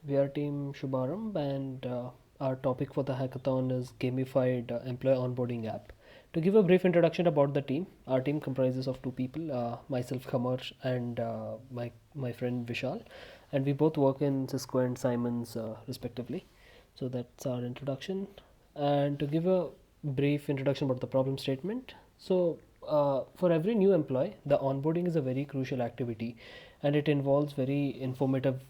We are Team Shubharam, and our topic for the hackathon is gamified employee onboarding app. To give a brief introduction about the team, our team comprises of two people, myself Khamar and my friend Vishal, and we both work in Cisco and Simons respectively. So that's our introduction. And to give a brief introduction about the problem statement, for every new employee, the onboarding is a very crucial activity, and it involves very informative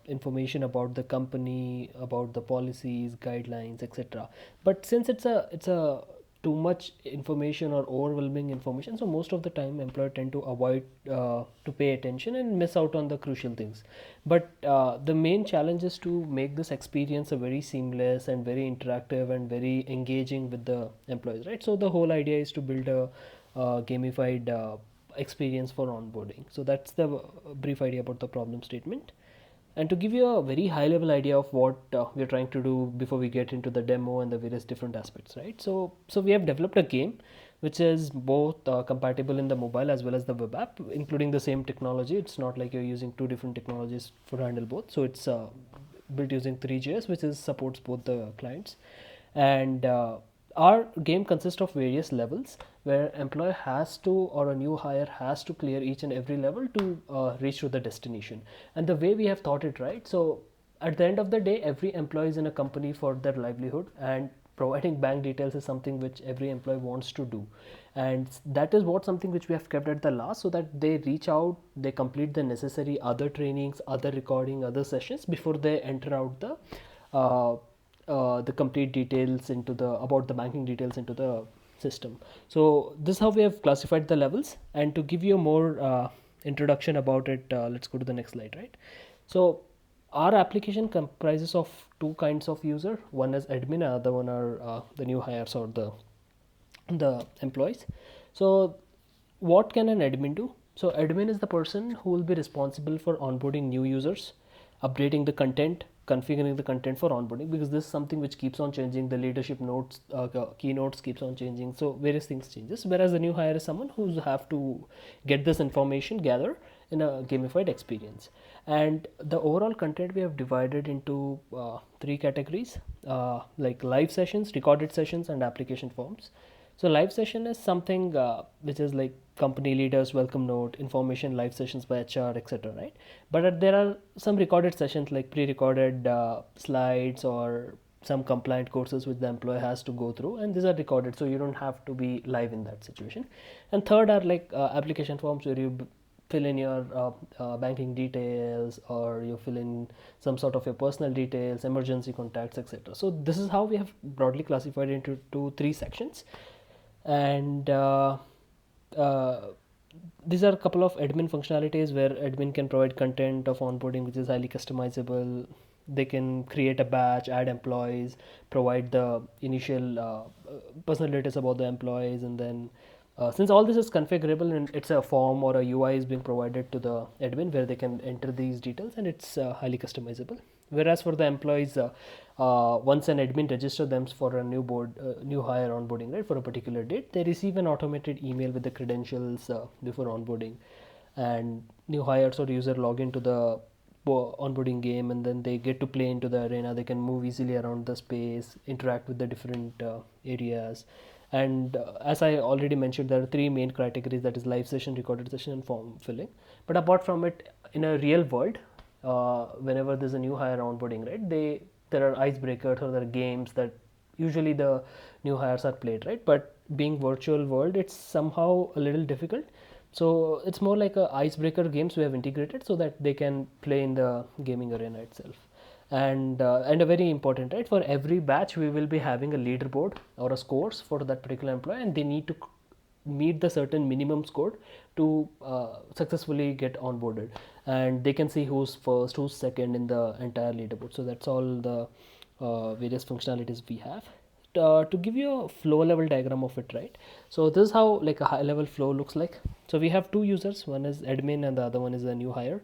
information about the company, about the policies, guidelines, etc. But since it's a too much information or overwhelming information, so most of the time employer tend to avoid to pay attention and miss out on the crucial things. But the main challenge is to make this experience a very seamless and very interactive and very engaging with the employees, right? So the whole idea is to build a gamified experience for onboarding. So that's the brief idea about the problem statement. And to give you a very high level idea of what we're trying to do before we get into the demo and the various different aspects, right? So we have developed a game which is both compatible in the mobile as well as the web app, including the same technology. It's not like you're using two different technologies for handle both. So it's built using 3GS, which is supports both the clients. And our game consists of various levels where employee has to, or a new hire has to, clear each and every level to reach to the destination. And the way we have thought it, right? So at the end of the day, every employee is in a company for their livelihood, and providing bank details is something which every employee wants to do. And that is what something which we have kept at the last, so that they reach out, they complete the necessary other trainings, other recording, other sessions before they enter out uh, the complete details into the about the banking details into the system. So this is how we have classified the levels. And to give you more introduction about it, let's go to the next slide, right? So our application comprises of two kinds of user. One is admin, another one are the new hires or the employees. So what can an admin do? So admin is the person who will be responsible for onboarding new users, updating the content, configuring the content for onboarding, because this is something which keeps on changing. The leadership notes, keynotes keeps on changing, so various things changes. Whereas the new hire is someone who have to get this information gather in a gamified experience. And the overall content we have divided into three categories, like live sessions, recorded sessions, and application forms. So live session is something which is like company leaders welcome note, information, live sessions by HR, etc. Right? But there are some recorded sessions like pre-recorded slides or some compliant courses which the employee has to go through, and these are recorded, so you don't have to be live in that situation. And third are like application forms where you fill in your banking details, or you fill in some sort of your personal details, emergency contacts, etc. So this is how we have broadly classified into three sections. And uh, these are a couple of admin functionalities where admin can provide content of onboarding which is highly customizable. They can create a batch, add employees, provide the initial personal details about the employees, and then since all this is configurable and it's a form or a UI is being provided to the admin where they can enter these details, and it's highly customizable. Whereas for the employees, once an admin registers them for a new hire onboarding, right, for a particular date, they receive an automated email with the credentials before onboarding, and new hires or user log into the onboarding game, and then they get to play into the arena. They can move easily around the space, interact with the different areas. And as I already mentioned, there are three main categories, that is live session, recorded session, and form filling. But apart from it, in a real world, whenever there's a new hire onboarding, right, there are icebreakers or there are games that usually the new hires are played, right? But being virtual world, it's somehow a little difficult. So it's more like a icebreaker games we have integrated so that they can play in the gaming arena itself. And a very important, right, for every batch we will be having a leaderboard or a scores for that particular employee, and they need to meet the certain minimum score to successfully get onboarded, and they can see who's first, who's second in the entire leaderboard. So that's all the various functionalities we have. To give you a flow level diagram of it, right? So this is how like a high level flow looks like. So we have two users, one is admin and the other one is a new hire.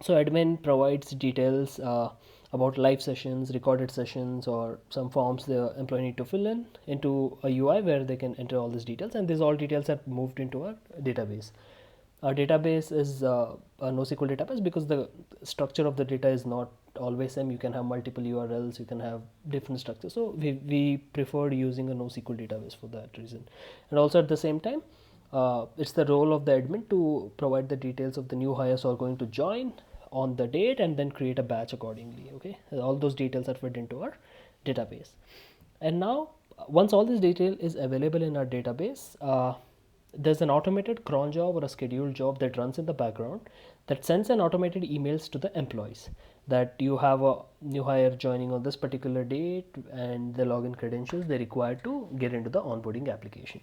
So admin provides details about live sessions, recorded sessions, or some forms the employee need to fill in into a UI where they can enter all these details, and these all details are moved into a database. Our database is a NoSQL database because the structure of the data is not always same. You can have multiple URLs, you can have different structures. So we preferred using a NoSQL database for that reason. And also at the same time, it's the role of the admin to provide the details of the new hires who are going to join on the date and then create a batch accordingly. Okay, all those details are fed into our database. And now once all this detail is available in our database, there's an automated cron job or a scheduled job that runs in the background that sends an automated emails to the employees that you have a new hire joining on this particular date and the login credentials they require to get into the onboarding application.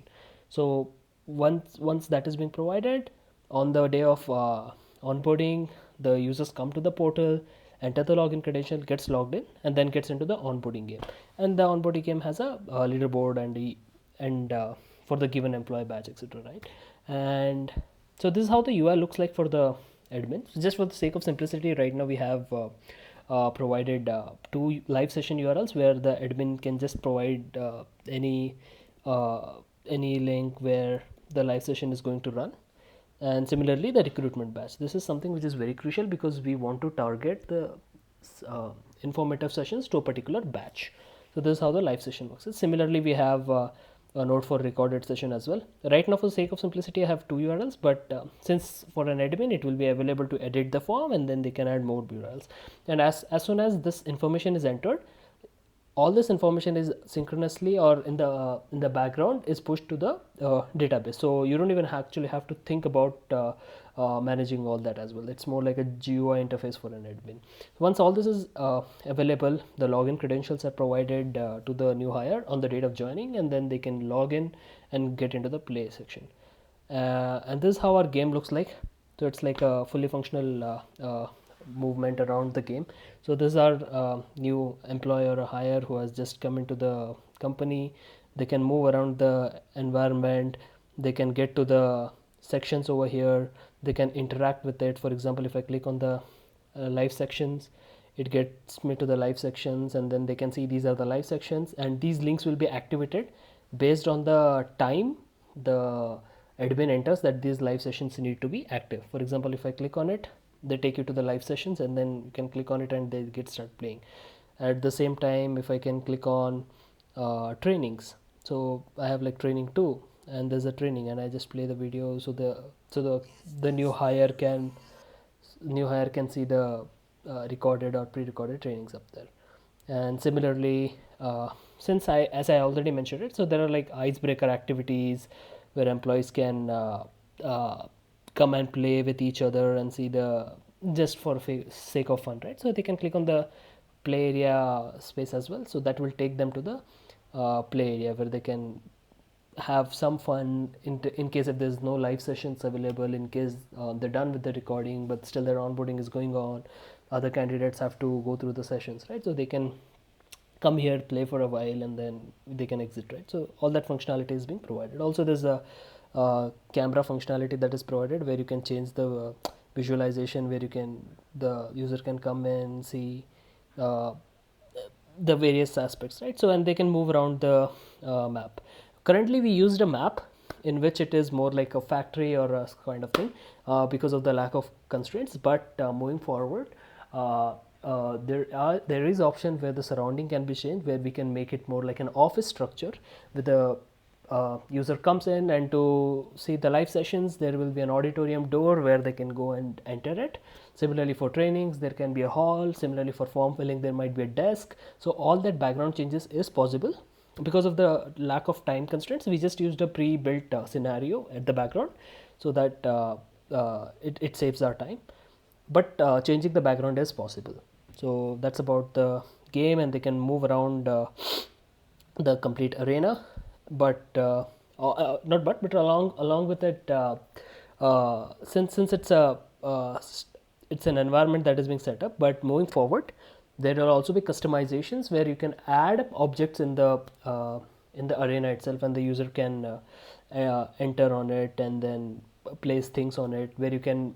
So once that is being provided on the day of onboarding, the users come to the portal, enter the login credential, gets logged in, and then gets into the onboarding game. And the onboarding game has a leaderboard and for the given employee badge, etc. Right? And so this is how the UI looks like for the admin. So just for the sake of simplicity, right now we have provided two live session URLs where the admin can just provide uh, any link where the live session is going to run. And similarly the recruitment batch, this is something which is very crucial because we want to target the uh, informative sessions to a particular batch. So this is how the live session works. Similarly we have a node for recorded session as well. Right now for the sake of simplicity I have two URLs, but since for an admin it will be available to edit the form and then they can add more URLs. And as soon as this information is entered, all this information is synchronously or in the background is pushed to the database. So you don't even actually have to think about managing all that as well. It's more like a GUI interface for an admin. Once all this is available, the login credentials are provided to the new hire on the date of joining, and then they can log in and get into the play section. And this is how our game looks like. So it's like a fully functional movement around the game. So this is our new employee or a hire who has just come into the company. They can move around the environment, they can get to the sections over here, they can interact with it. For example, if I click on the live sections, it gets me to the live sections, and then they can see these are the live sections, and these links will be activated based on the time the admin enters that these live sessions need to be active. For example, if I click on it, they take you to the live sessions, and then you can click on it and they get start playing. At the same time, if I can click on trainings, so I have like training 2 and there's a training and I just play the video, so the new hire can see the recorded or pre-recorded trainings up there. And similarly, since as I already mentioned it, so there are like icebreaker activities where employees can come and play with each other and see the just for sake of fun, right? So they can click on the play area space as well, so that will take them to the play area where they can have some fun in case if there's no live sessions available, in case they're done with the recording but still their onboarding is going on, other candidates have to go through the sessions, right? So they can come here, play for a while, and then they can exit, right? So all that functionality is being provided. Also there's a camera functionality that is provided where you can change the visualization, where the user can come in, see uh, the various aspects, right? So and they can move around the map. Currently we used a map in which it is more like a factory or a kind of thing because of the lack of constraints, but moving forward there is option where the surrounding can be changed, where we can make it more like an office structure with the user comes in, and to see the live sessions there will be an auditorium door where they can go and enter it. Similarly for trainings there can be a hall, similarly for form filling there might be a desk. So all that background changes is possible. Because of the lack of time constraints, we just used a pre-built scenario at the background, so that it saves our time, but changing the background is possible. So that's about the game, and they can move around the complete arena, but not but along with it, since it's an environment that is being set up, but moving forward there will also be customizations where you can add objects in the arena itself, and the user can enter on it and then place things on it, where you can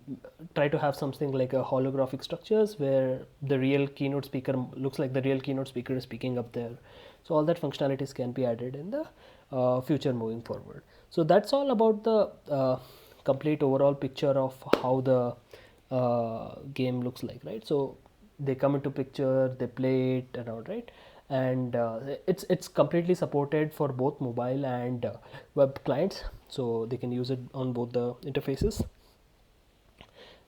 try to have something like a holographic structures where the real keynote speaker looks like the real keynote speaker is speaking up there. So all that functionalities can be added in the future moving forward. So that's all about the complete overall picture of how the game looks like, right? So they come into picture, they play it and all, right? And it's completely supported for both mobile and web clients, so they can use it on both the interfaces.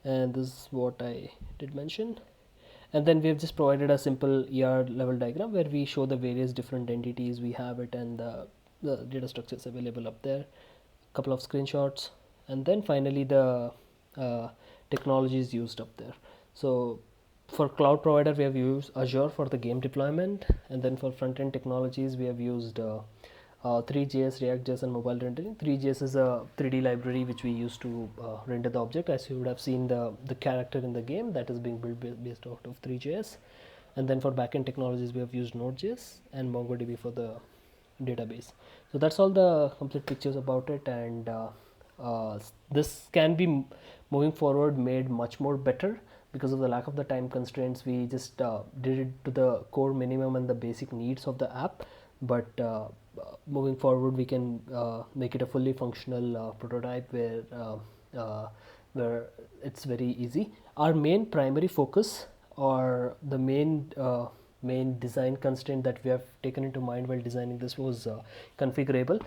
And this is what I did mention. And then we have just provided a simple ER level diagram where we show the various different entities we have it, and the data structures available up there, a couple of screenshots, and then finally the uh, technologies used up there. So for cloud provider we have used Azure for the game deployment, and then for front end technologies we have used 3JS, React.js, and mobile rendering. 3JS is a 3D library which we use to render the object. As you would have seen, the character in the game that is being built based out of 3JS. And then for backend technologies, we have used Node.js and MongoDB for the database. So that's all the complete pictures about it, and this can be moving forward made much more better because of the lack of the time constraints. We just did it to the core minimum and the basic needs of the app, but moving forward we can make it a fully functional prototype where it's very easy. Our main primary focus, or the main design constraint that we have taken into mind while designing this, was configurable.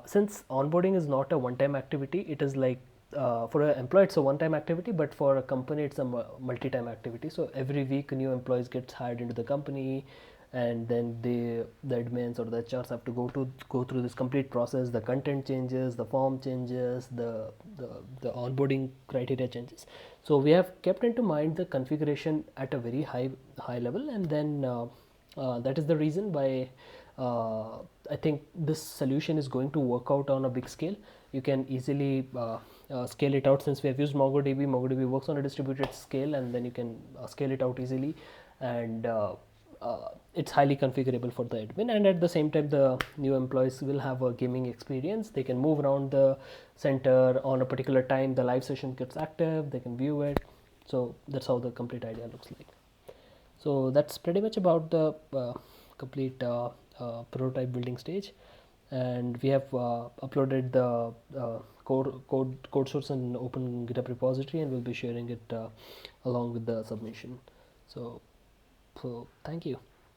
Since onboarding is not a one-time activity, it is like for an employee it's a one-time activity, but for a company it's a multi-time activity. So every week new employees gets hired into the company, and then the admins or the HRs have to go through this complete process. The content changes, the form changes, the onboarding criteria changes. So we have kept into mind the configuration at a very high level, and then that is the reason why I think this solution is going to work out on a big scale. You can easily scale it out. Since we have used MongoDB, MongoDB works on a distributed scale, and then you can scale it out easily, and it's highly configurable for the admin. And at the same time, the new employees will have a gaming experience. They can move around the center on a particular time. The live session gets active, they can view it. So that's how the complete idea looks like. So that's pretty much about the complete prototype building stage, and we have uploaded the code source in open GitHub repository, and we'll be sharing it along with the submission. So thank you.